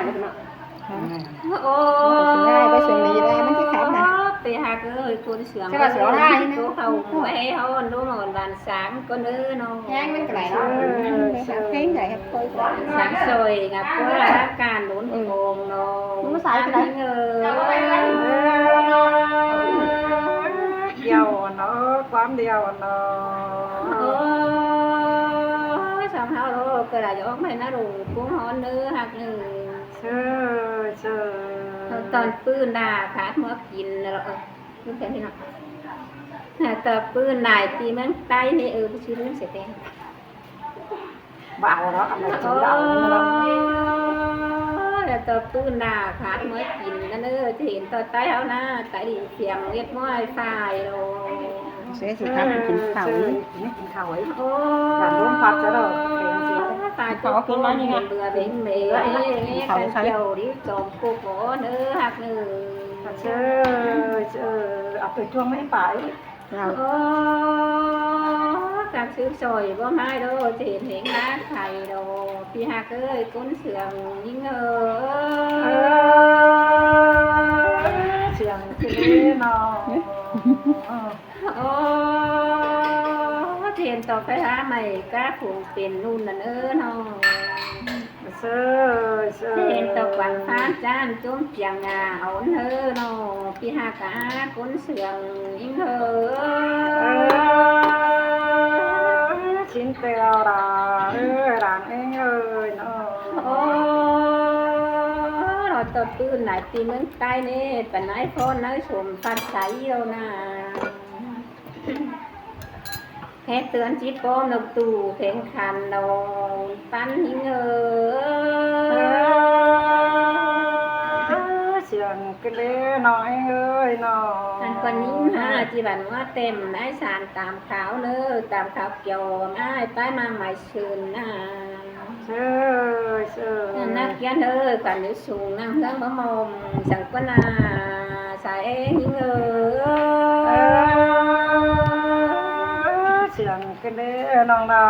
เลยเนาะโอ้ง่ายไปเสียงดีได้มันจะขำนะ ไปหาเอ้ยคนเสือง ใช่ป่ะเสือได้นี่ ตัวเขาไว้เขาดูหมอนบานสางก็เนื้อน้อง แห้งมันก็ไหลเนาะ เพลงใหญ่ครับคอยก่อน สางซอยกับเพื่อรับการหนุนโกงน้องเงเดียวเนาะความเดียวเนาะ สามเฮาโลก็ได้ยกไม่น่ารู้กุ้งหอนเนื้อหักหนึ่ง เชื่อ ตอนปืนด่าขาดเมื่อกินแล้วลูกแค่นี้เนาะแต่ปืนนายตีเมืองใต้นี่ชื่อเรื่องเสียแดง เบาเนาะอะไรจะ โอ้ เบาเนาะ แล้วตัวปืนด่าขาดเมื่อกินนั่นจะเห็นตัวใต้เอาหน้าใต้ดินเสียงเรียกม้อยไฟโล เสียสิครับกินข้าว นี่กินข้าวไว้ โอ้ การร่วมพัดจะเนาะเพลงสิ ตายตัวปืนมาอย่างเงี้ยเบื่อเบ่งเมย์นี่ใครเกี่ยวดิจอมกูโก้เนื้อหักเนื้อ เชื่อเอาไปช่วงไม่ไป เรา โอ้การซื้อซอยบ่ไม่โดจะเห็นเห็นร้านไข่โดพี่หักเอ้ยกุ้นเสืองยิ่งเสียงคือเนาะ โอ้เทียนต่อไปหาใหม่ก้าผูกเป็นนู่นนั่นน้อง เชื่อ เทียนต่อฝังฟ้าจ้านจุ้มเปียงงาเอาน้องพี่หักอากุ้นเสืองยิ่งชิ้นเตียวราร้านเองเนาะ โอ้เราตัวปืนไหนตีเมืองใต้นี่แต่ไหนพ่อไหนสมปัดใสเรานะแค่เตือนจีบป้อมนกตู่เพ่งคันเราปั้นหิ้งเสียงกระเล่น้อยเนาะ อันคนนี้มาจีบันว่าเต็มนายสารตามขาวเนอตามขาวเกี่ยวง่ายป้ายมาใหม่ชื่นนะ เชื่อ นักยันกันอยู่สูงนั่งเรื่องมะมมสังกนาสายหิ้งเสียงกระเล่น้องดา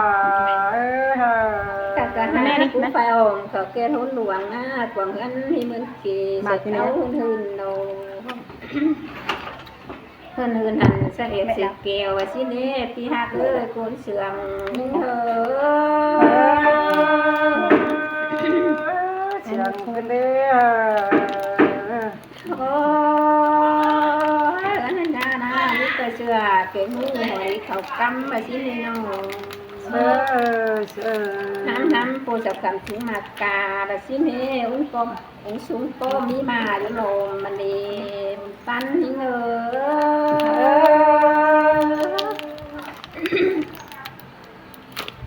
แต่ก็หาผู้ไฟอมเขาเกล้หลวงนะกว่าเงินที่มันกี่เสร็จเอาหืนโนหืนหันเสียเสียเกลว่าสิเน่พี่ฮักโกนเสื่อมเสียงกระเล่ โอ้อันนั้นนะนี่ก็เชื่อเก่งมือหอยเขากำว่าสิเน่น้องน้ำปูจับกันถึงมากาแบบสิเน่อุ้งปอมอุ้งสูงปอมีมาอยู่ลมมันดีปั้นหิ้ง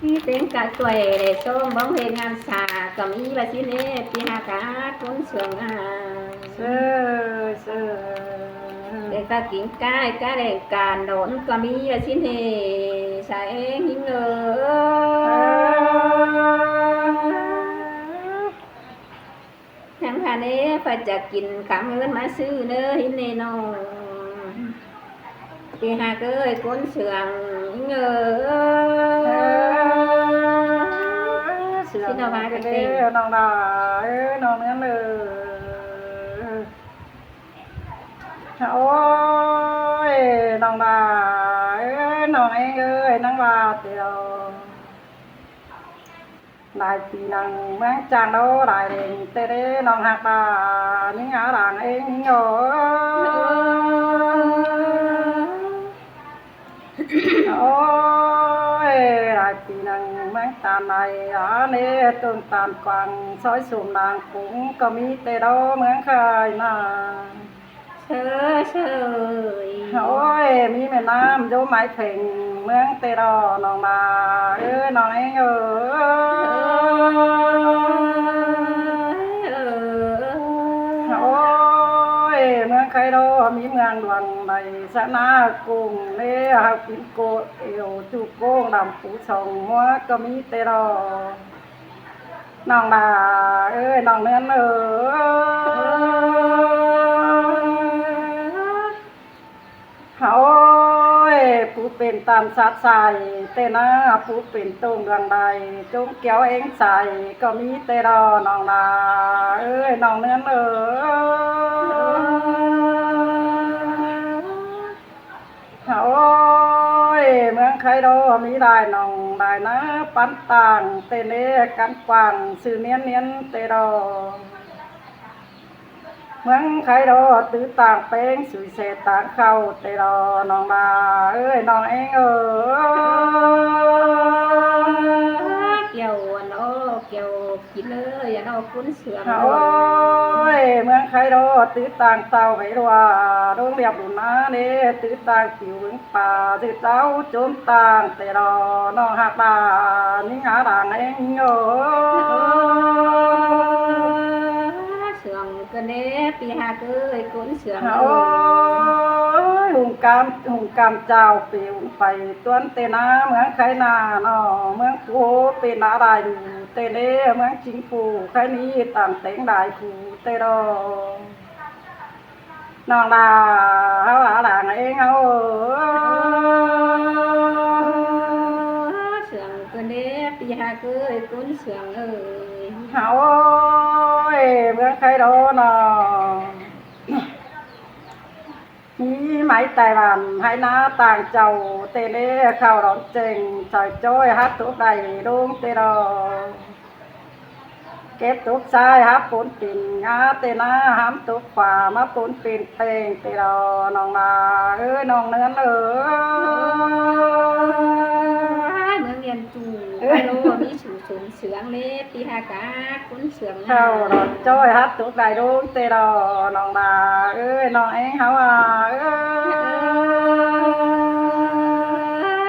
พี่เป็นกะสวยเลยส้มบ้องเพลงงานสาก็มีแบบสิเน่พี่หากาคนเสืองเด็กตะกิ่งก้ายก้าแดงการโดนก็มีแบบสิเน่ใส่หิ้งทั้งคันนี้พอจะกินคำเงินมาซื้อเนื้อหินเนนองปีหาเกยก้นเสืองเสียงกระเล่น้องดาน้องเนื้อโอ้ยน้องดาน้องเองนั่งว่าเตียวđại tỷ năng mang chàng đâu đại đình tê đê nòng hạt bà những áo đàn em nhỏ ôi đại tỷ năng mang tàn này á nê tôm tàn quàng sói sùm nàng cũng có mi tê đâu mang khai nà ôi mi miền Nam vô máy phình mang tê đò nòng bà nòng em khai đô mi ngang đoàn này xã na cùng nê học kín cô yêu chú cô làm phụ sòng hóa có mi tê đò nòng bà ơi nòng nên ôi phụเป็นตามสัตว์ใส่เตนะผู้เป็นตรงดวงใดจงเกี่ยวเองใส่ก็มีเตรอนองนา เอ้ยน้องเนื้อเอ้ยโอ้ยเมืองไคโดมีได้น้องได้นะปันต่างเตเนกันกวางสื่อเนียนเนียนเตโดเมืองไคโดตื้อต่างเป้งสุยเสต่างเข้าเตโดน้องดาเอ้ยน้องเองเอ้ย เกี่ยวอันโอ้เกี่ยวกินเลยอันโอ้คุ้นเสือม โอ้ยเมืองไคโดตื้อต่างเต่าไปรัวโรงเรียบบุญนาเด้ตื้อต่างผิวหึงป่าตื้อเต้าโจมต่างแต่รอน้องหักบานิ่งหาด่างเองโอ้ เสืองกันเด้ปีหาเอ้ยคุ้นเสือม โอ้ยหุงกามเจ้าปิวไปต้วนเตนาเมืองไคนาเนาะเมืองโกเป็นอะไรเตเด้เมืองจิงปูไคนี้ต่างเต็งได้คูเตรอน้องดาเฮาหาหลางเองเอา เสืองกันเด้ปีหาเอ้ยคุ้นเสืองเอ้ย เฮาโอ้ยเมืองไคโดเนาะมีไหมไต้หวันให้นาต่างเจ้าเตเล่เข้าร้อนเจงใส่จ้อยฮัดตุกใดดงเตรอเก็บตุกซ้ายฮับปูนปิ่นงาเตนาห้ำตุกขวามาปูนปิ่นเพลงเตรอน้องนาเอ้ยน้องเนื้อเอ้ย เมืองเรียนจูไอโลมีสูงสูงเสืองเล็บปีหากาคุ้นเสือง เข้าร้อนจ้อยฮัดตุกใดดงเตรอน้องนาเอ้ยน้องเองเฮาอ่ะเอ้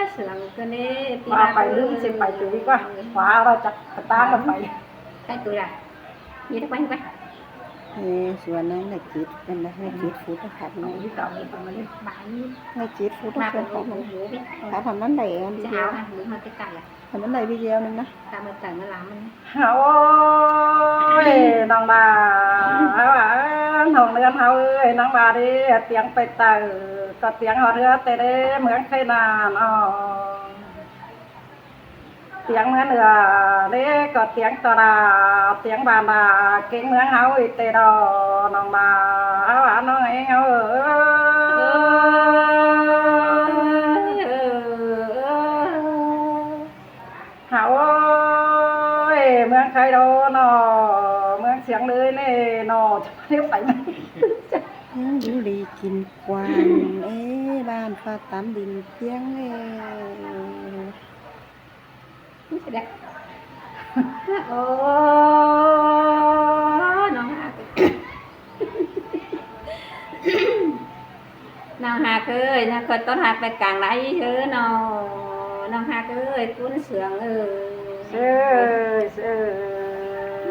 ย เสืองกันเด้ปี ว่า หา ไปลืมสิไปตีดีกว่าขวาเราจะกระตางกันไป ใครตัวละมีทุกวันไป ส่วนนั้นน่ะจิตเป็นนะไม่จิตฟูดนะครับ น้องที่เก่าไปมาเลย บ้าน ไม่จิตฟูด มา เป็ เป็น น ข ห อง มูพี่ ถ้าทำนั้นได้อัน จะ เดีย เอา ว ค่ะหรือมันจะไก่อ่ะ ทำนั้นได้วิดีโอนึงนะ ตามมันไก่มาล้างมัน โอ้ยน้องดาน้องเรือนเฮาเอ้ยน้องบาดิเตียงไปเตอก็เตียงหอเรือแต่เด้เหมือนไข่นานอ๋อเตียงเหมือนเรือเด้ก็เตียงตอดาเตียงบานดาเก่งเหมือนเฮาอีเตดอน้องดาเฮาน้องเองเฮาเอ้เฮาเมืองไคโดนอเมืองเสียงเลยเน่นอจะเรียกไปไหม ยังดูดีกินกวางบ้านฟ้าตามดินเตียง นี่จะได้โอ้น้องหาน้องหาเคยนะเคยต้นหักไปกลางไรเฮ้อน้องหาเคยคุ้นเสืองเอ้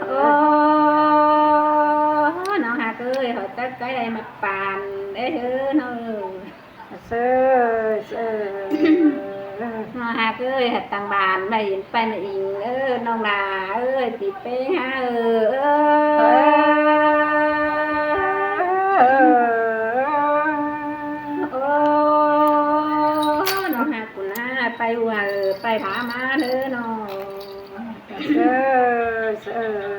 โอ้น้องหาเคยhọ tới cái đây mà bàn để hứa nó nó ha cứ hạt tàng bàn mày phải mày non là ơi thì bé ha nó ha của nó phải qua phải thả má nữa nó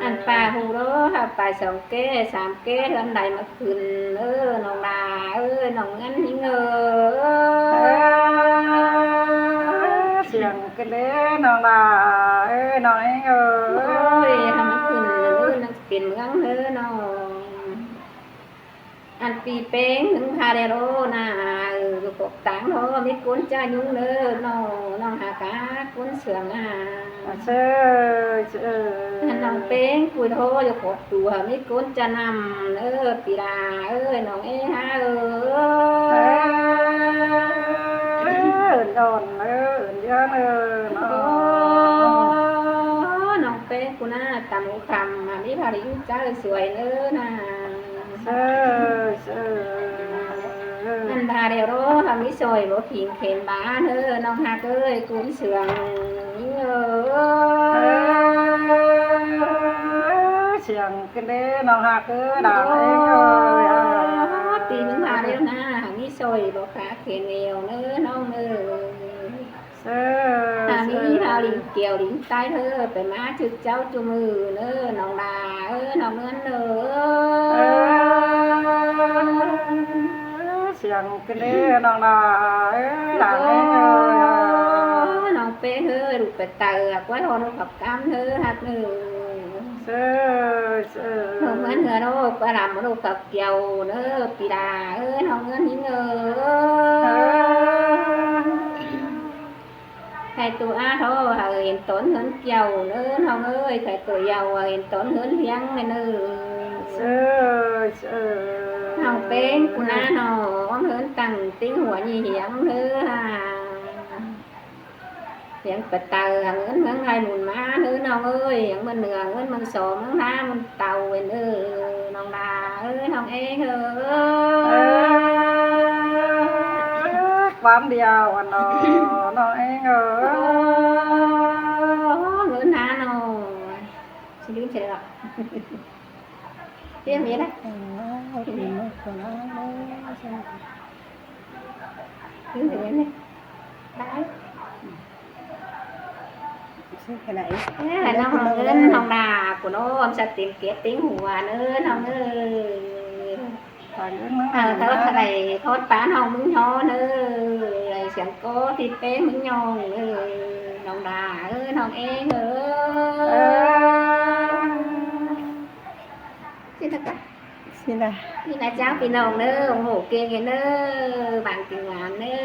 anh pa hù đó pa sòng kế sàm kế lên đây mà khuyên non là ơi non ngắn nhữngเสียงกันเด้น้องลาเอ้ยน้องเองเอ้ย ทำให้ขึ้นนั่งเปลี่ยนเมืองเด้อน้องอันปีเป้งถึงพาเดโรน่ะกบตังโทมีกุ้นจ้ายุ่งเด้อน้องหากากุ้นเสืองอ่ะน้องเป้งคุยโทจะขดตัวมีกุ้นจะนำปีดาน้องเอ้ฮะโดนเยอะน้องเป้งกูน่าตำหูคำมีพาริยุจ้าสวยเด้อน่ะอันพาเดโรทำมิซอยบ่ขิงเข็นบ้านน้องฮักกุ้นเสืองเสียงกันเด้น้องฮักดาวปีนึงพาเดโรนะมิซอยบ่ขาเข็นเอวน้องถ้ามีพาลิงเกี่ยวลิงใต้ไปมาถึกเจ้าจุมือน้องดา เอ้ยน้องเงินเด้ เอ อ อเสียงกันเด้อน้องดาเอ้ยหลานเอ้ย น้องเป้เฮ้ยลูกเป็ดเตอquá thôi nó gặp cam thứ hạt nữa เอ้ยเอ้ย น้องเงินเหรอnó qua làm nó gặp giàu nữa kỳ đà ơiน้องเงินnhững เอ người อ thầy tụi á thôi hiện tốn hơn giàu nữaน้องเอ้ยthầy tụi giàu hiện tốn hơn hiang này nữa เอ้ยเอ้ย น้องเป็นกูน้าน้องhơn tăng tiếngหัวgì hiang nữa à hiện bật tờ hàng ngân hai mùn má nữaน้องเอ้ยอย่างมันเหนือเงินมันโสมมันน้ามันเต่าเว้นน้องดาเอ้ยน้องเองเอ้ เอย อความเดียวอันน้องเองเอ้ย เงินหาน้องฉันลืมเฉยหรอกเรียกมีอะไร เอาปีนกตัวน้อยเลยใช่ไหม ลืมเฉยเลยได้ ซื้อขนาด thế là nó hồng lên hồng đà của nó ông sẽ tìm kiếm tiếng hùa nữa nó ơi ตายเรื่องนั้น thơ thơ này khót bán hồng mứng nhó nữa này chẳng có thịt bé mứng nhó nữa hồng đà ơi hồng em เอ ơi อ xin tất cả สิล่ะ นี่นะเจ้าพี่น้องเด้อโอ้โหเก่งกันเด้อ บางทีงานเด้อ